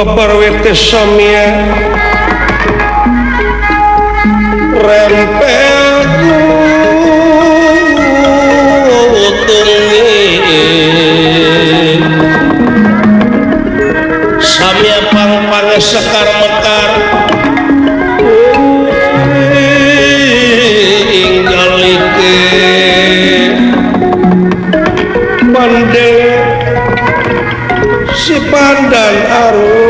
babar wete samia rempel samia pang-pang sekar mekar inggalike bandeng si pandan arum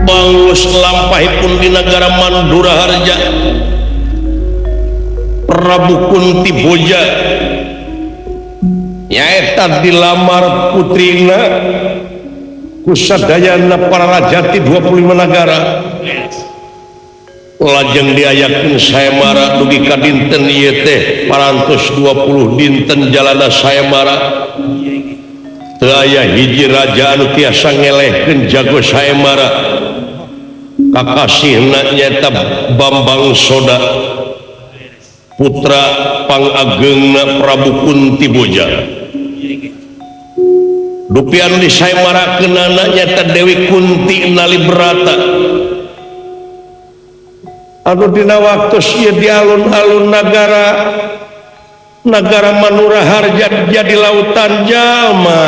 bangus lampahipun di negara Mandura Harja Prabu Kunti Boja nyaeta dilamar putrina kusadayana para rajati 25 negara lajeng diayakeun sayembara dugi ka dinten ieu teh parantos 20 dinten jalana sayembara teu aya hiji raja anu tiasa ngelehkeun jago sayembara kakasihna nyaeta Bambang Soda putra pangageungna Prabu Kunti Boja dupi anu disayembarakeunana nyaeta Dewi Kunti Nalibrata anu dina waktu ieu di alun-alun negara Manura Harja jadi lautan jalma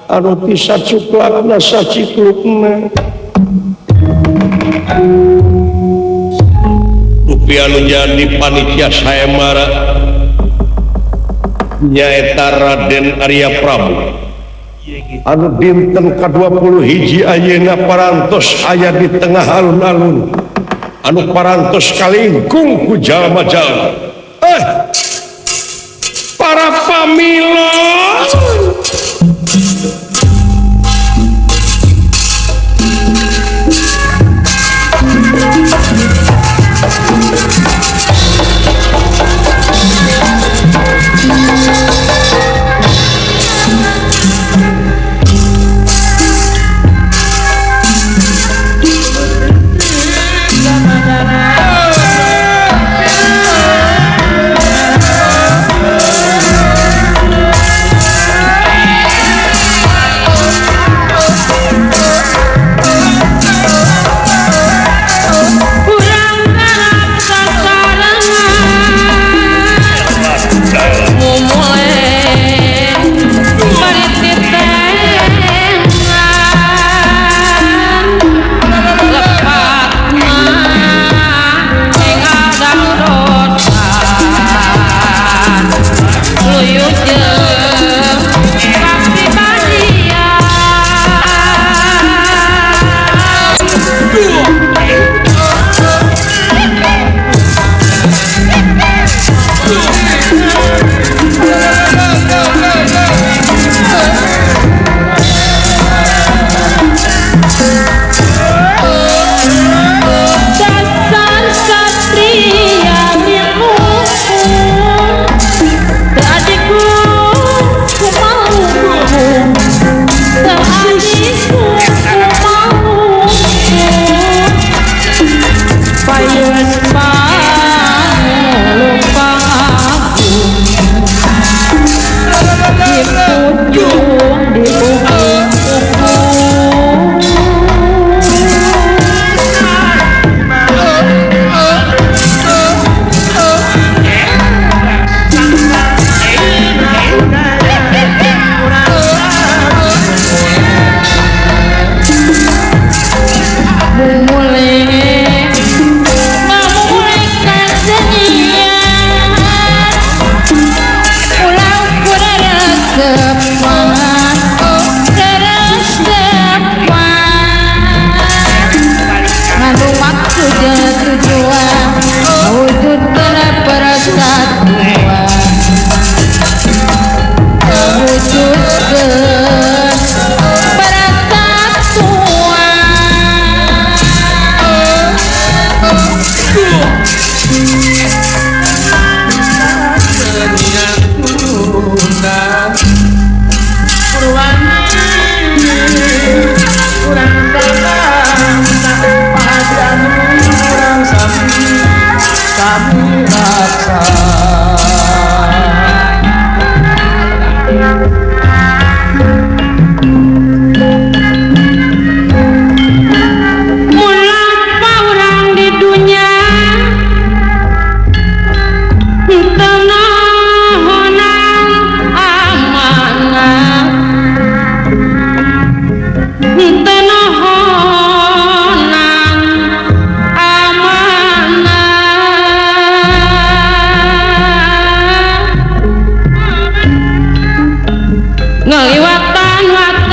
anu ti sacuklakna saciklukna dupi anu jadi panitia sayembara nyaeta Raden Arya Prabu anu dinten ka-21 ayeuna parantos aya di tengah alun-alun anu parantos kalingkung ku jalma-jalma para pamila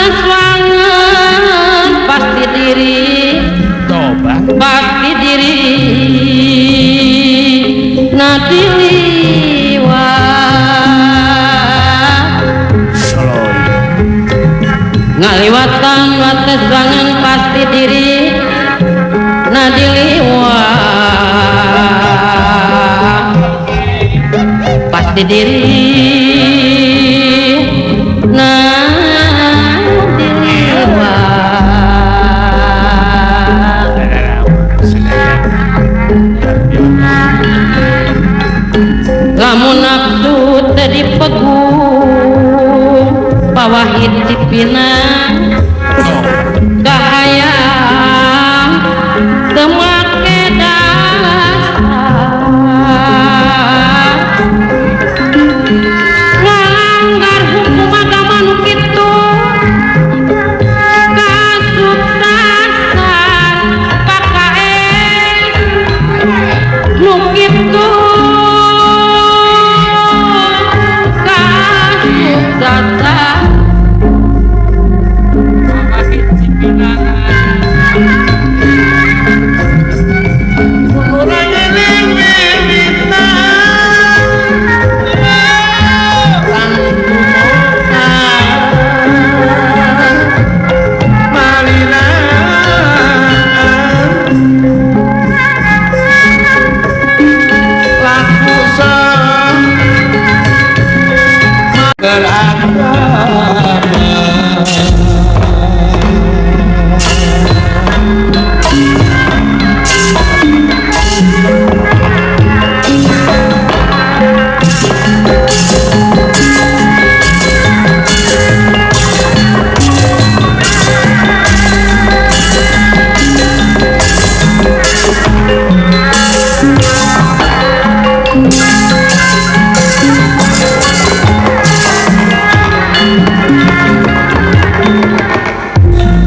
wates wangen pasti diri coba pasti diri ngaliwatan wates wangen pasti diri nadiliwat pasti diri lamun nafsu tadi pegung pawahid cipina kahayang temake dasar ngalanggar hukum agama nu kitu kasuksesan PKS nu kitu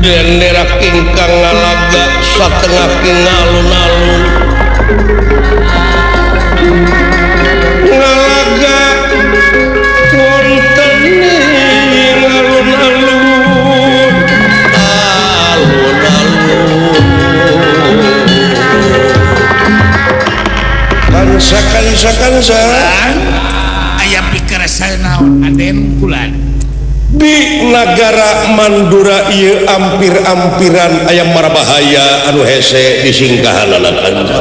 bendera kingkang ngalaga satengah king alun-alun ngalaga wonten ing alun-alun kansa aya pikir saya naon aden bulan di negara Mandura ieu ampir-ampiran aya marabahaya anu hese disinggahanana kanca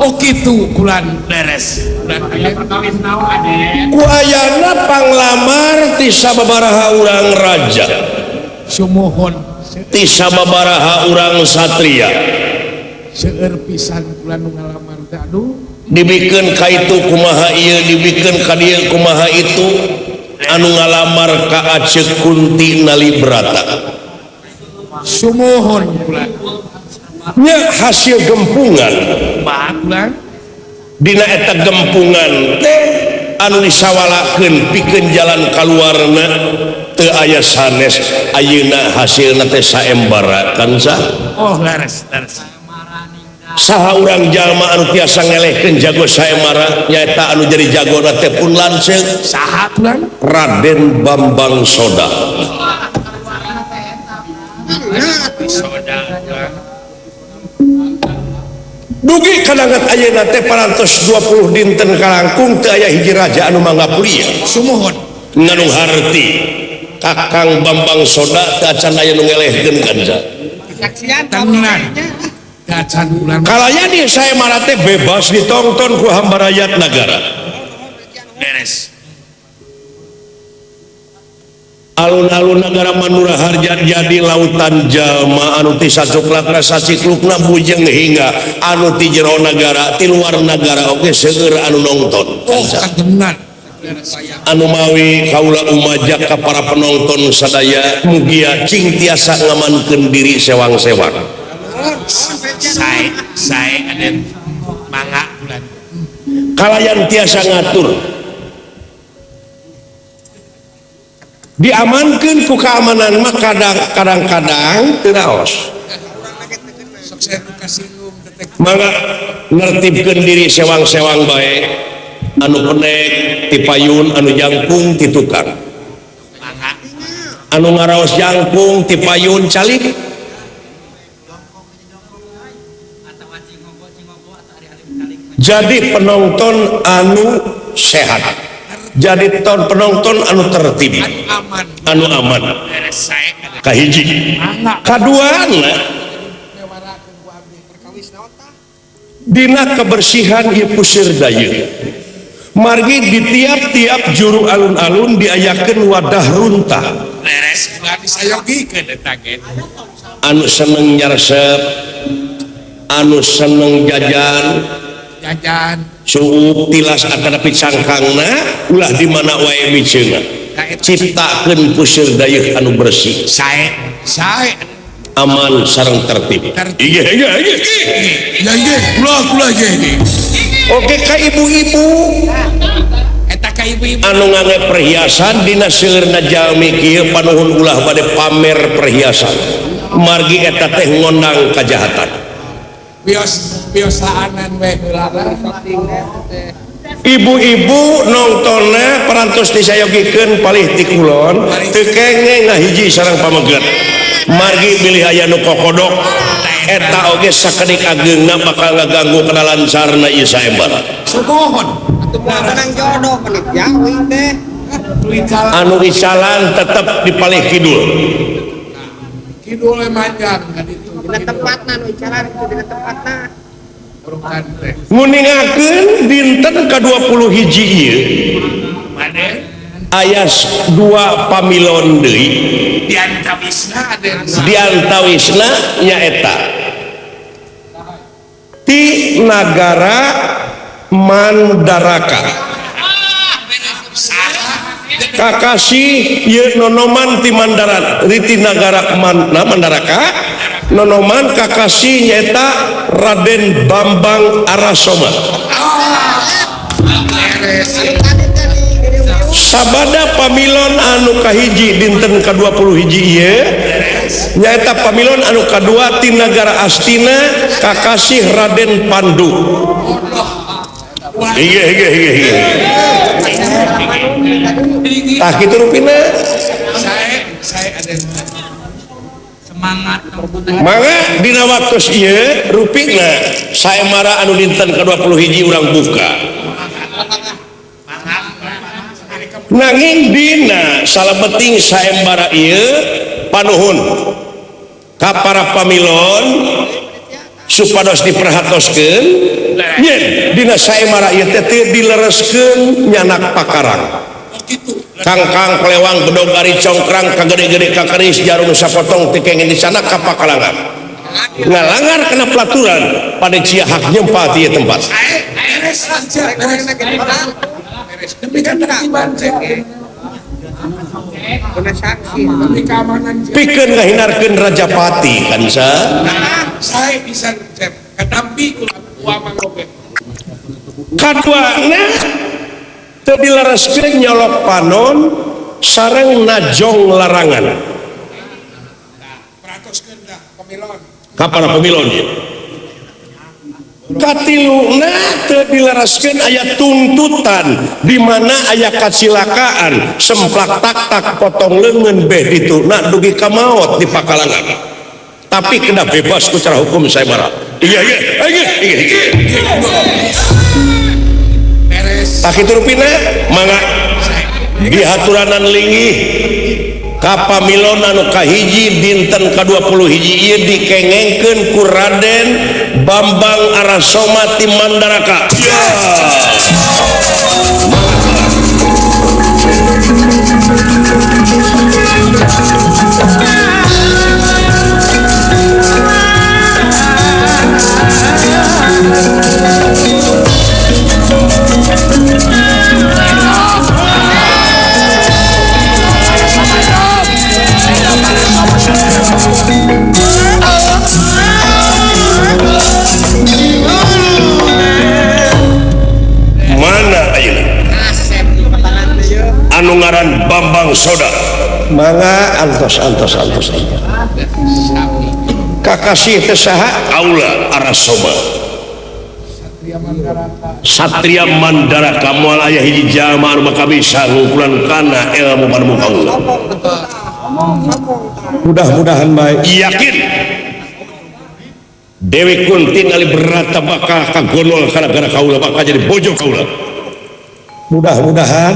oh kitu bulan beres bulan aya perkawis naon aden ku ayana panglamar ti sababaraha urang raja sumuhun ti sababaraha urang satria seueur pisan bulan nu ngalamar teh aduh dibikeun ka itu kumaha ieu dibikeun ka dieu kumaha itu anu ngalamar ka Aceh Kunti Nalibrata sumuhun bulan nya hasil gempungan bulan dina eta gempungan teh anu disawalakeun pikeun jalan kaluarna teu aya sanes ayeuna hasilna teh saembara kansa oh lares saha urang jalma anu tiasa ngelehkeun jago saemara nyaeta anu jadi jagona teh pun lanceuk saha bulan Raden Bambang Soda dugi kadangat ayeuna teh parantos 20 dinten kalangkung teu aya hiji raja anu manggapulia sumuhun nganu harti Kakang Bambang Soda teu acan aya nu ngelehkeun kanca tenan gacan bulan kalayani saemara teh bebas ditonton ku hamba rakyat negara beres alun-alun negara Mandura Harja jadi lautan jalma anu ti sacuklatna saciklukna bujeng hingga anu ti jero negara ti luar negara oge seueur anu nongton oh kagenan anu mawi kaula umajak ka para penonton sadaya mugia cing tiasa ngamankeun diri sewang-sewang saya aden mangga bulan kalayan tiasa ngatur diamankeun ku keamanan mah kadang-kadang teu raos mangga nertibkeun diri sewang-sewang bae anu pendek ti payun anu jangkung ti tukang anu ngaraos jangkung ti payun calik jadi penonton anu sehat jadi penonton anu tertib anu aman kahiji kaduana dina kebersihan ieu puseur daya margi di tiap-tiap juru alun-alun diayakeun wadah runtah beres disayogikeun eta ge anu seneng nyaresep anu seneng jajan suuk tilas atanapi cangkangna ulah di mana wae miceuna ciptakeun puseur daya anu bersih sae aman sareng tertib iya kula ge oke ka ibu-ibu eta ka ibu-ibu anu ngangge perhiasan dina seueurna jalmi kieu panuhun ulah bade pamer perhiasan margi eta teh ngondang kajahatan biosaanan we ibu-ibu nongtonna parantos disayogikeun palih ti kulon teu kengeng ngahiji sareng pameget margi bilih aya nu kokodok eta oge sakedik ageungna bakal ngaganggu kedalancarna ieu saembara sumohon menang jodoh menit jawi teh anu isalan tetep dipalih kidul manjang ka ditu dina tempatna nu icaran itu dina tempatna urukan teh nguningakeun dinten ka-20 hiji ieu mane aya 2 pamilon deui diantawisna nyaeta ti nagara Mandaraka kakasih ieu nonoman ti Mandaran ti nagara Mandaraka nonoman kakasih nyaeta Raden Bambang Arasoma sabada pamilon anu kahiji dinten ka-20 hiji ieu nyaeta pamilon anu kadua ti nagara Astina kakasih Raden Pandu iya tah kitu rupina saya ada semangat mangga dina waktos ieu rupina saemara anu dinten ka-20 hiji urang buka nanging dina salebeting saembara ieu panuhun ka para pamilon supados diperhatoskeun yen dina saemara ieu teh teu dilereskeun nyanak pakarang kangkang kelewang bedog ari congkrang kagede-gede kakeris jarum sapotong teu kengen di sana ka pakalangan ngalangar kena pelaturan pada cia hak nyempat ieu tempat demi ketertiban pikeun ngahinarkeun Rajapati kan saya bisa ketampi kula uang oge kaduana teu dilereskeun nyolok panon sareng najong larangan peratoskeun dah pemilon ka para pemilon ieu katiluna teu dilereskeun aya tuntutan di mana aya kacilakaan semplak tak potong leungeun beh dituna dugi ka maot di pakalangan tapi kena bebas ku cara hukum saemara iya beres tak kitu rupina mangga dihaturanan linggih ka pamilon anu kahiji dinten ka-20 hiji ieu dikengengkeun ku Raden Bambang Arasoma ti Mandaraka mana ayeuna anu ngaran Bambang Soda mangga antos kakasih teh saha Aula Arasoma Satria Mandaraka moal aya hiji jalma anu bakal bisa ngukulan kana ilmu panemuka Allah mudah-mudahan baik yakin Dewi Kunti ngali berata bakal kagolol gara-gara kaula bakal jadi bojo kaula mudah-mudahan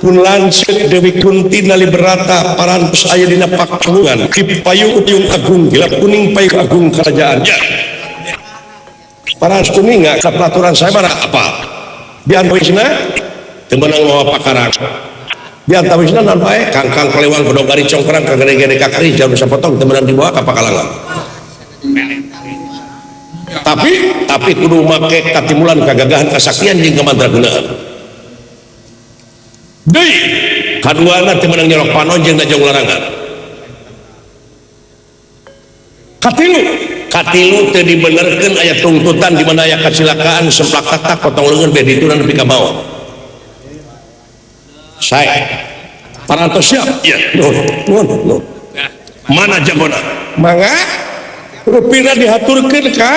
pun lanceuk Dewi Kunti ngali berata parantos aya dina pakungan payung agung gelap kuning payung agung kerajaan ya parantos kuning ka peraturan saya mana apa di antawisna teu meunang mawa pakarang di antawisna naon bae kangkang kelewang bedog gari congkrang kagede-gede kakari jarum sapotong teu meunang dibawa ka pakalangan tapi kudu make katimulan kagagahan kasaktian jeung kamandragunaan deui kaduana teu meunang nyolok panonjeng da jong larangan katilu teu dibenerkeun aya tuntutan di mana aya kecelakaan semplak tatak potong leungeun be ditunan nepi ka bawah saya parantos siap ya nuhun mana jagona mangga rupina dihaturkeun ka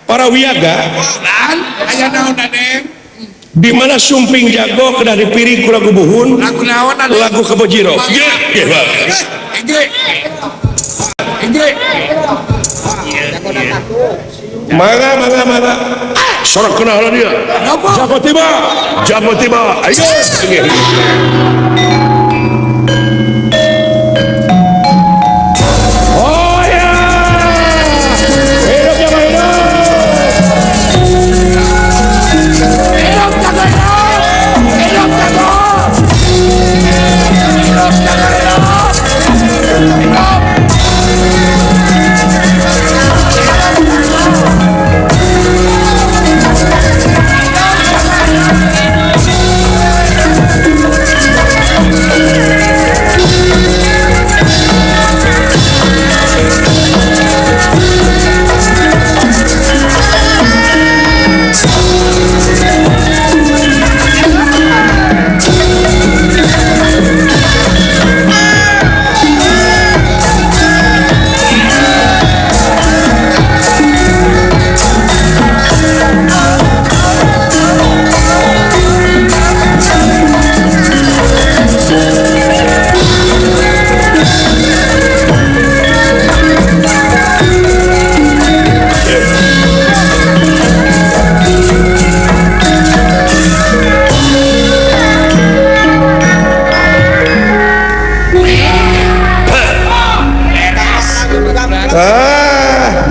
para wiaga dan aya naon Adem di mana sumping jago kedah dipiring ku lagu buhun lagu naon Adem lagu kabojiro Iya. Inggris mangga sorak kenal dia jago tiba ayo oh ya hidup jago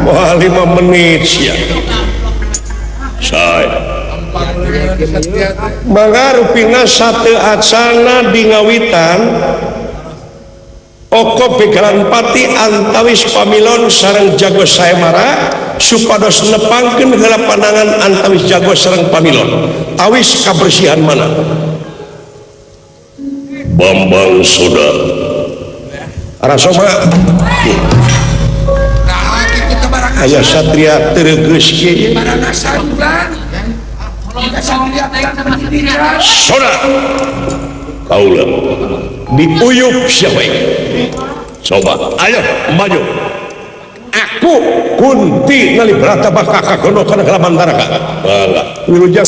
wah 5 menit ya saya mangga rupina sate acana di ngawitan oko begalan pati antawis pamilon sareng jago sayemara supados nepangkeun heula pandangan antawis jago sareng pamilon tawis kabersihan mana Bambang Soda Rasoma aya satria teregeus kieu Soda kaula diuyup siapa coba ayo maju aku Kunti ngali berata bakal kagono kana kalaman daraka bangga wilujeng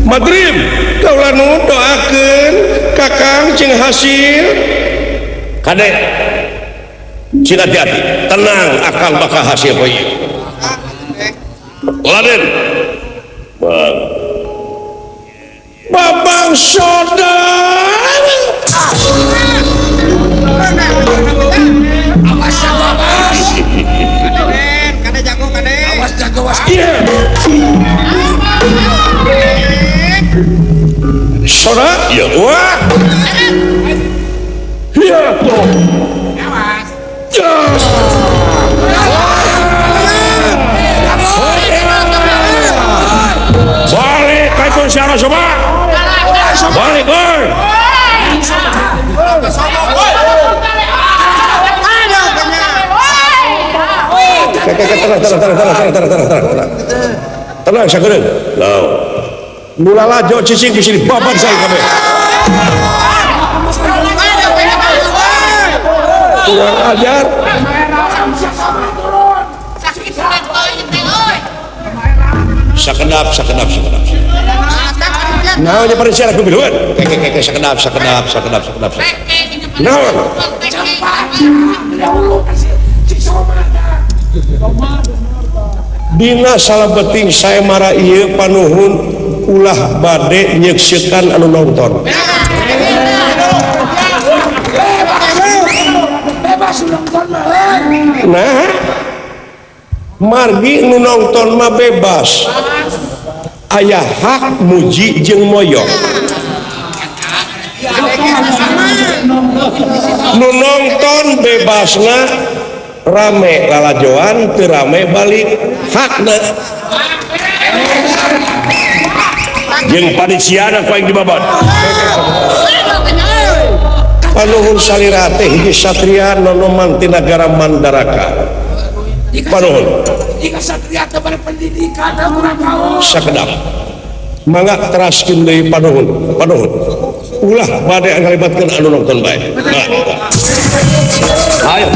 Madrim kaulah nu doakeun kakang cing hasil kade cing hati-hati tenang akang bakal hasil poe Laden Bambang Soda awas jago awas Kade jago kade. awas jago awas Soda ya wah ya toh awas ya balik ka itu siapa coba balik tenang sakedeung. Naon? Mula lajo cicing di sini babar saya kabeh. Kurang ajar. Sakedap. Naon nya paring siara kubiluan? Keke sakedap. Naon? Dina salabeting sayamara ieu panuhun ulah bade nyekseukan anu nonton. Nah, margi nu nonton mah bebas. Aya hak muji jeung moyong. Nu nonton bebasna rame lalajoan teu rame balik hakna. Jeung panitiana ku aing dibabad. Panuhun salira teh hiji satria nonoman ti nagara Mandaraka. Panuhun. Jika satria teu bari pendidikan urang kaos. Sakedap. Mangga teraskeun deui panuhun. Ulah bade ngalibatkeun anu nonton bae. Ayo.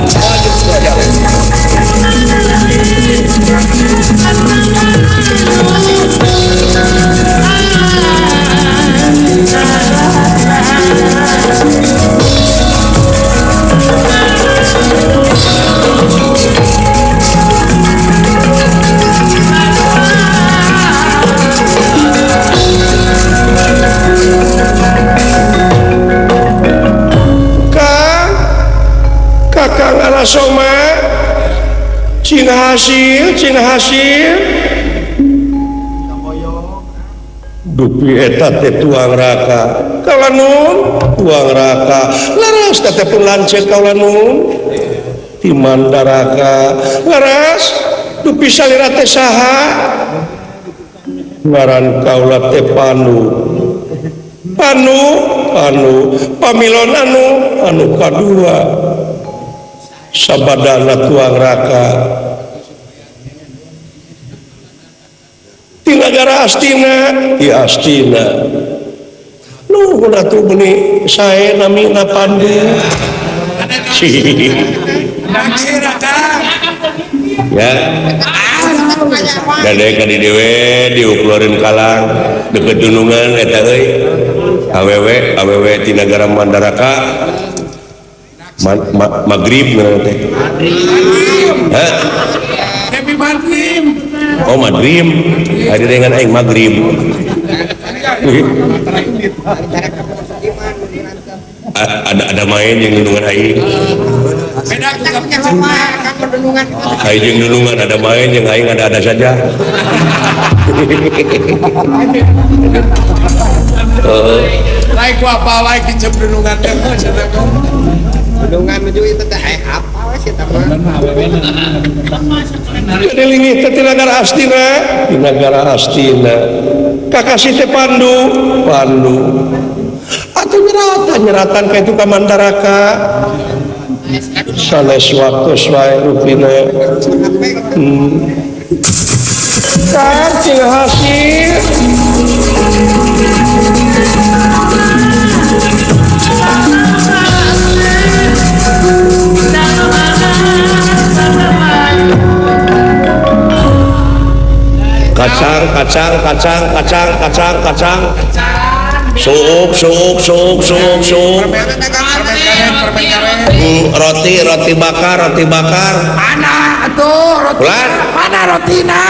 Kakang Alasoma Cina hasil dupi eta teh tuang raka kalanun tuang raka laras teh pun lanceuk kalanun ti Mandaraka laras dupi salira teh saha ngaran kaula teh Panu pamilon anu kadua sabadana tuang raka di negara Astina nuhun atuh beuni sae namina Pandu ya gade ka di dewe diuklurin kalang deket dunungan eta euy awewe ti negara Mandaraka Maghrib nanti. Hah? Happy Maghrib. Oh Maghrib. Hari dengan aing Maghrib. Ada main yang dulungan aing. Beda juga Aing yang dulungan ada main yang aing ada saja. Lain ku apa lain kicep dulungan teh Bendungan menuju itu teh apa sih teman? Kedelingi teh di negara Astina. Kakasih teh Pandu. Atuh nyeratan ka itu ka Mandaraka. Sanes waktu wae rupina. Cing hasil. Kacang. Sup. Roti bakar. mana atuh roti Ulan? mana rotina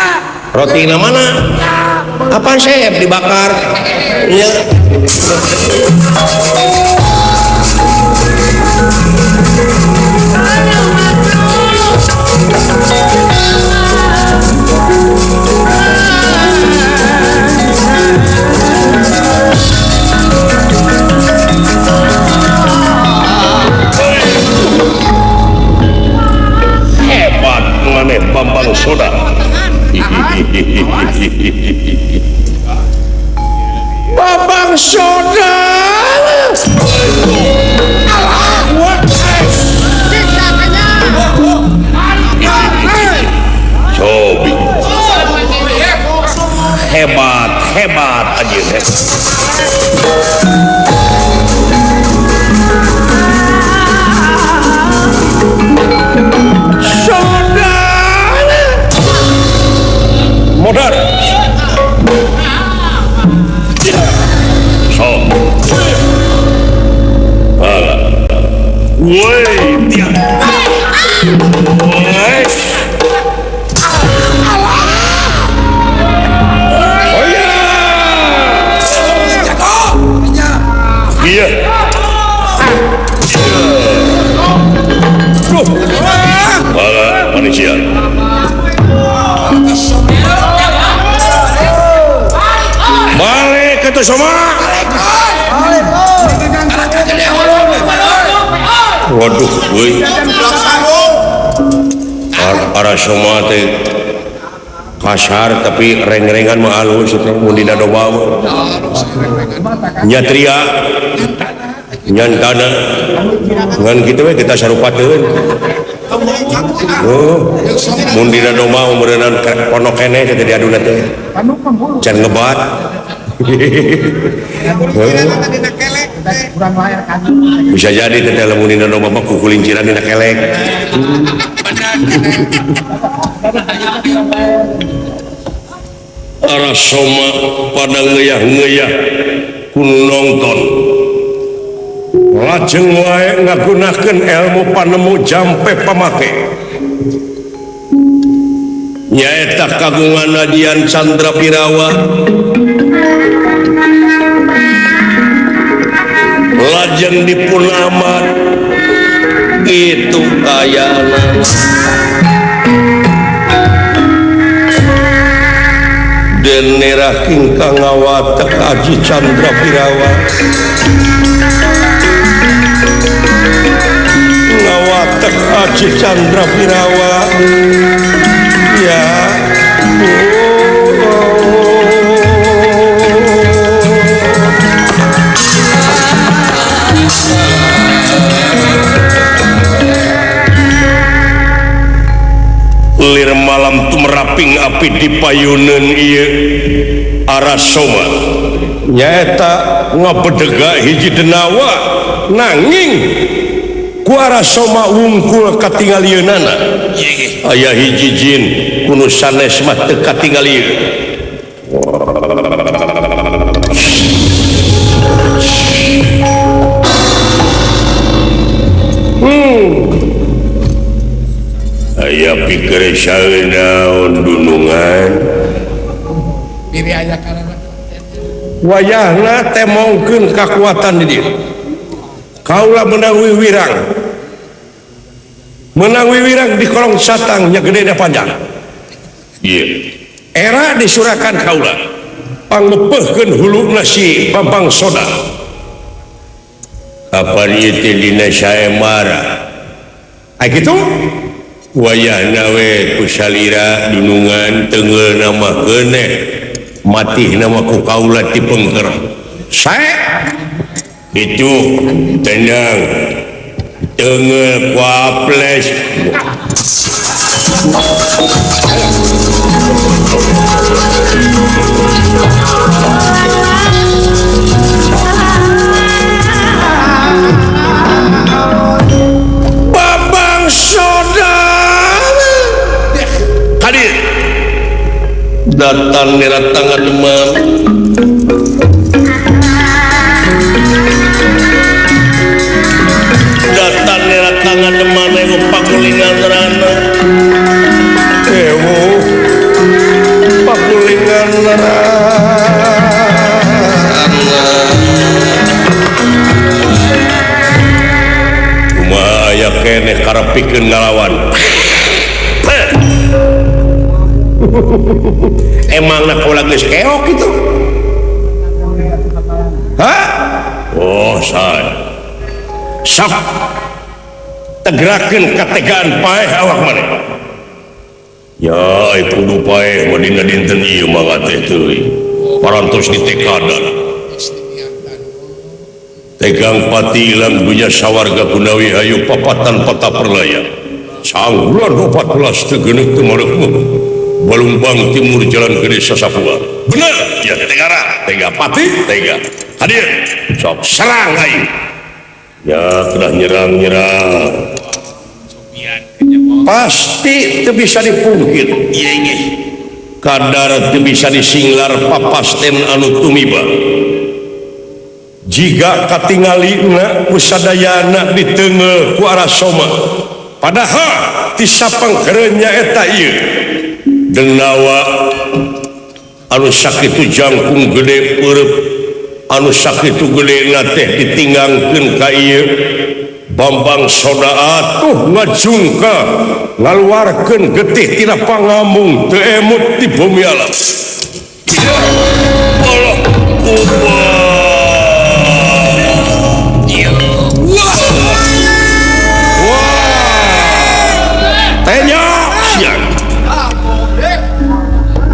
Rotina mana? Apaan chef dibakar? Iya. Hebat maneh Bambang Soda. Bambang Soda. modal so woi dia woi oh ya iya manusia balik kata sama waduh woi arah sama teh kasar tapi reng-rengan mah halus itu mundina doba nyatria nyantana ngan kitu we kita sarupateun mundina doba umeureun ponok keneh teh di aduna teh can ngebat bisa jadi teh lamun dina domba mah kukulinciran dina kelek arah soma pada ngeyah-ngeyah ku nonton lajeng wae ngagunakeun ilmu panemu jampe pamake nyaeta kagungan Dian Chandra Pirawa lajeng dipun amat itu kayana dan nerah kingkang ngawatek Aji Chandra Pirawa ngawatek Aji Chandra Pirawa ya lir malam tumeraping api di payunan iya Arasoma nyaeta ngabedega hiji denawa nanging ku Arasoma wungkul katingalieunana aya hiji jin kuno sanes mah teu katingalieun aya pikir saeunaon dunungan Piri aya kalana wayahna teh mongkeun kakuatan di dieu kaula menang wiwirang di kolong satang nya gede da panjang ieu era disurakan kaula pangleupeurkeun huluna si Bambang Soda apa ieu teh dina saemara aya kitu wayahna we ku salira dunungan teungeul nama keuneh mati nama ku kaula ti pengker sae itu tenang teungeul ku aples Bambang Soda hadir datang nerat tangan demam datang nerat tangan demam ego pakulingan rana ewo pakulingan rana kumaha aya keneh karepikeun ngalawan emang nak kau lagi keok gitu hah oh saya sok tegerakeun kategaan paeh awak maneh ya kudu paeh madina dinten ieu mangga teh teuing parantos ditekadan tegang pati ilang dunya sawarga Gunawi hayu papatan pata perlaya sanggulan 14 teu geuneuk teu mareuk Balumbang Timur Jalan Gede Sasapua. Bener ya, tega pati tega hadir sok serang aing ya, kedah nyerang pasti teu bisa dipungkir kadar teu bisa disinglar papasten anu tumiba jika katingalina pusadayana di tengah ku Arasoma padahal tisapang kerennya eta ieu denawa anu sakitu jangkung gede perep anu sakitu gede teh ditinggangkeun ka ieu Bambang Soda atuh ngajungka ngaluarkeun getih tina pangamung teu emut di bumi alam Allah tanya siang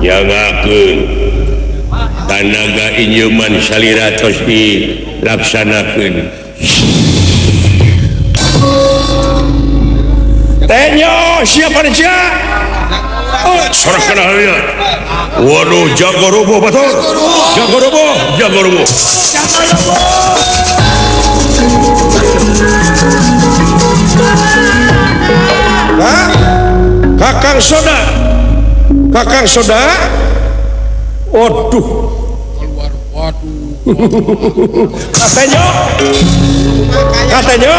nyagakeun tanaga injuman salira tos dilaksanakeun tanya siapa dia sorak kenal dia waduh jago roboh betul jago roboh Kakang Soda waduh katanya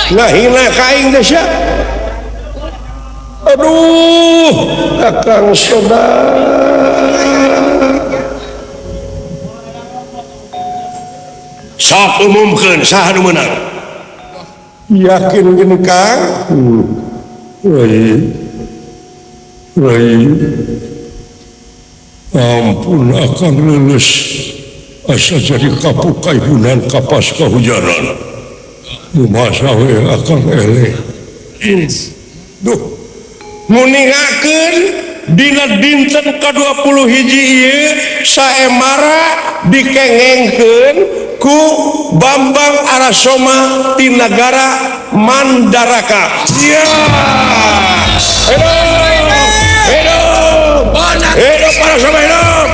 ngahina kaing desa aduh Kakang Soda sok umumkeun saha nu meunang yakin gini Kang Rai ampun akan lulus asa jadi kapukai bunan kapas kehujanan masa we akan eleh duh nguningakeun dina dinten ka-20 ieu saemara dikengengkeun ku Bambang Arasoma ti nagara Mandaraka hidup Arasoma hidup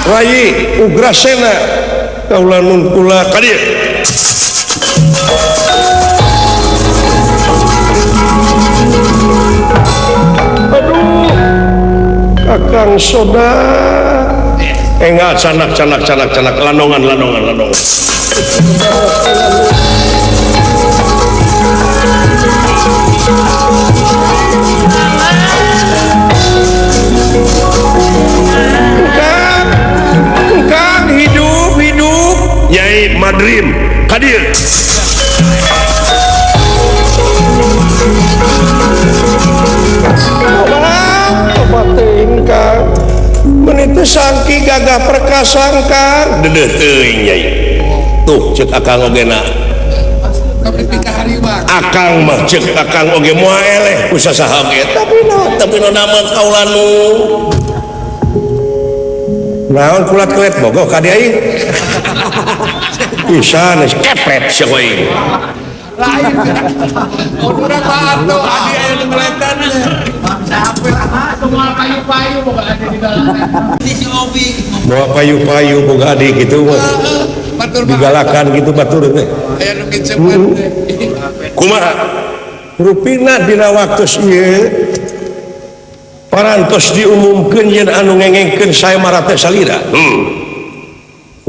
Rai Ugrasena kaula nun kula ka dieu aduh Kakang Soda enggak canak lanongan Kang hidup Nyai Madrim hadir Kang menit sangki gagah perkasa Kang dedeh teuing Nyai tuh cek Akang ogena Akang mah cek Akang oge moal eleh ku sasaha ge tapi no nama kaula nu naon kulat-kulit bogoh ka dieu aing pisan kepret sia aing lain urang bato adi aya nu ngeletan semua payu-payu boga adi di dalam si obi bawa payu-payu boga adi gitu digalakan gitu batur teh aya nu kiceun kumaha rupina dina waktu ieu parantos diumumkeun yen anu ngengengkeun saemara teh salira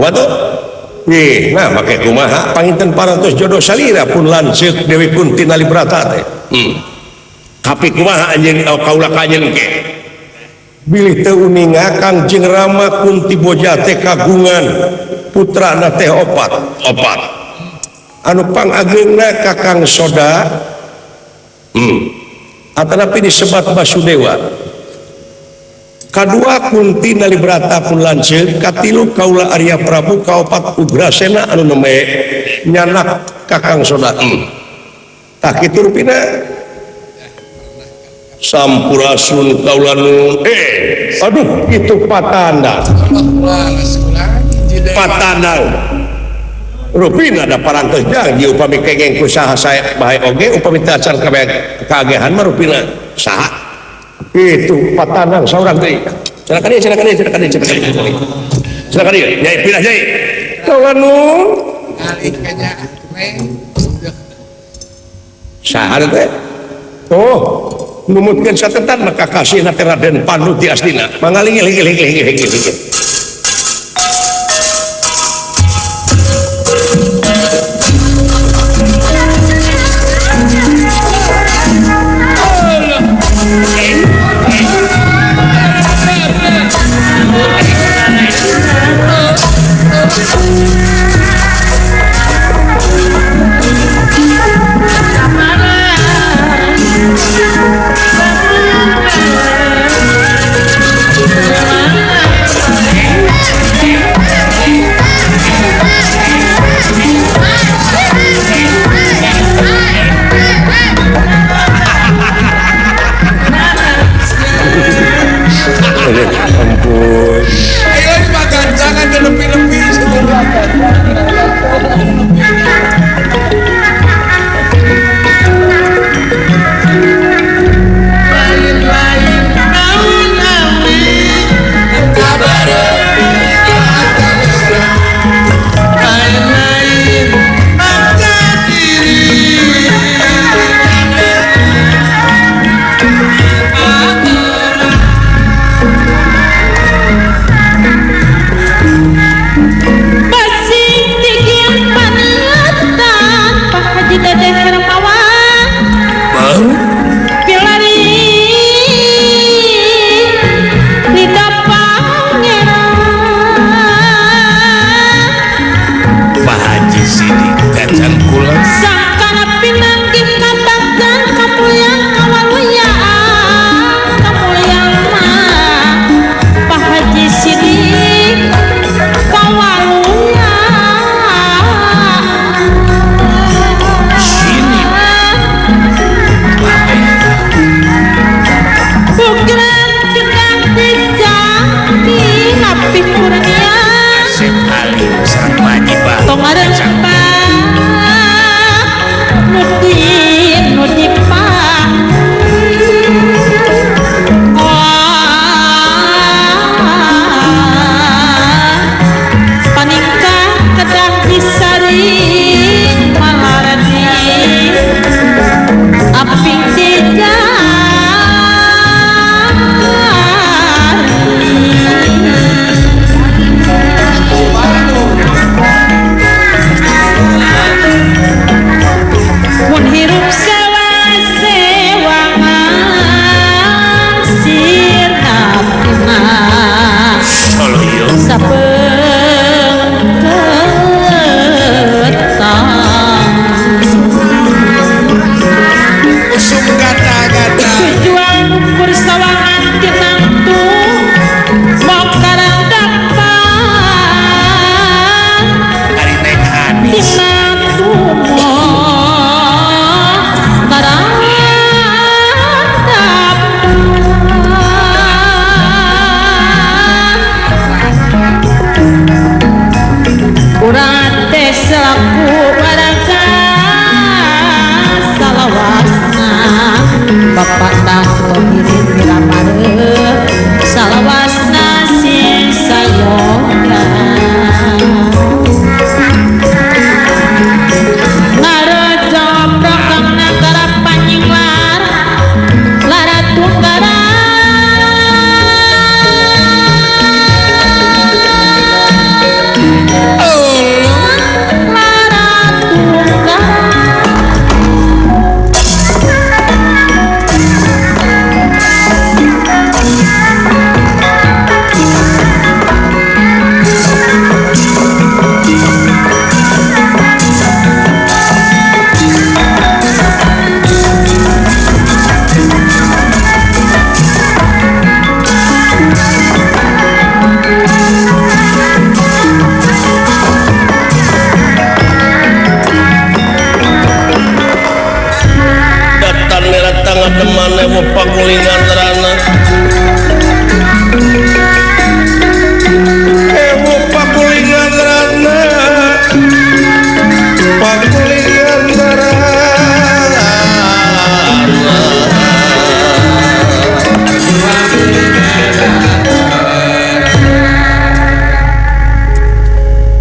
waduh nah make kumaha panginten parantos jodoh salira pun lanceuk Dewi Kunti Nalibrata teh tapi kumaha anjeun kaula ka anjeun ke bilih teu uninga Kangjeng Rama Kunti Boja teh kagungan putrana teh opat anu pangageungna Kakang Soda atanapi disebat Basudewa kadua Kunti Nalibrata pun lanceuk katilu kaula Arya Prabu kaopat Ugrasena anu neme nyanak Kakang Soda tah kitu rupina sampurasun kaula nu aduh itu patandang Rupina ada parantos janji upami kengeng usaha saya baik oge upami tacan kagehan mah rupina saha itu patanang saurang deui silakan ieu nyai pindah nyai tolanu Kali kayaknya saha teh oh numutkeun satetan maka kasihna teh Raden Pandu ti astina mangaling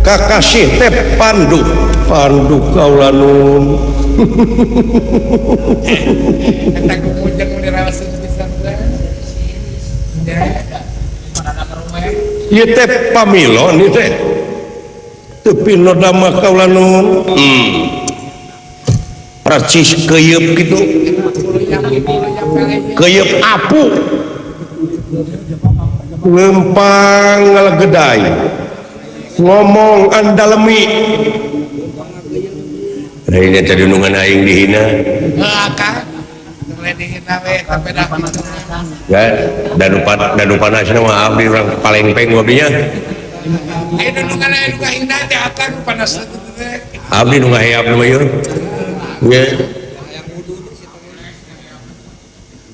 kakasih teh Pandu kaula nun Eta kumujeng dirawasin pisan teh. Ya. ieu teh pamilon ieu teh teu pinoda mah kaula nun percis keuyeub kitu keuyeub apu lempang ngalegedai ngomong andalemi ini tadi nungan aing dihina Kang. Dihina we tapi dah kitu. ya dan panasna mah abdi urang paling peng abdinya Ayo nungan aya nu kahina teh akang panas teh. abdi nu ngaheap mah ieu ya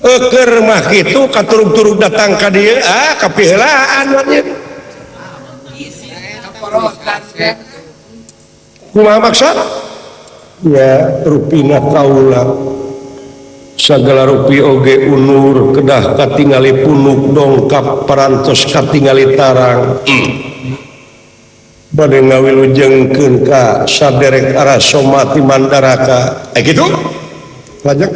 keur mah kitu katurug-turug datang ka dieu kapiheulaan nya kumaha maksud ya rupina kaula sagala rupi oge unur kedah katingali punuk dongkap parantos katingali tarang bade ngawilujengkeun ka saderek arasoma ti mandaraka kitu lajeng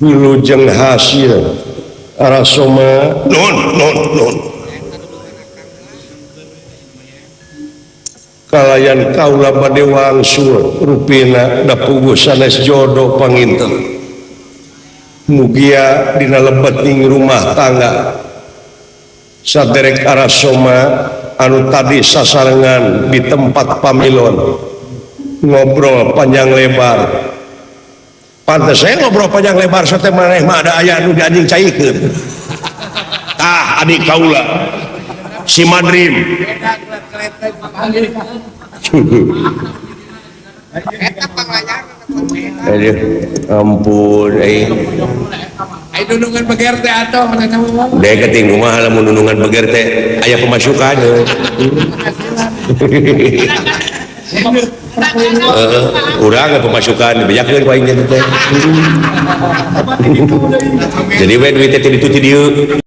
wilujeng hasil arasoma non kalayan kaula bade wangsul rupina da puguh sanes jodoh panginten mugia dina lebeting rumah tangga saderek arasoma anu tadi sasarengan di tempat pamilon ngobrol panjang lebar pantes saya ngobrol panjang lebar sote maneh mah ada aya anu dianjing caikeun adik kaula si Madrim Eta panglayar aduh ampun Ayo nungan beger teh atuh mana mah. deh keting rumah lamun nunungan beger teh aya pemasukan kurang pemasukan dibejakeun ku aing teh jadi we duit teh ditu ti dieu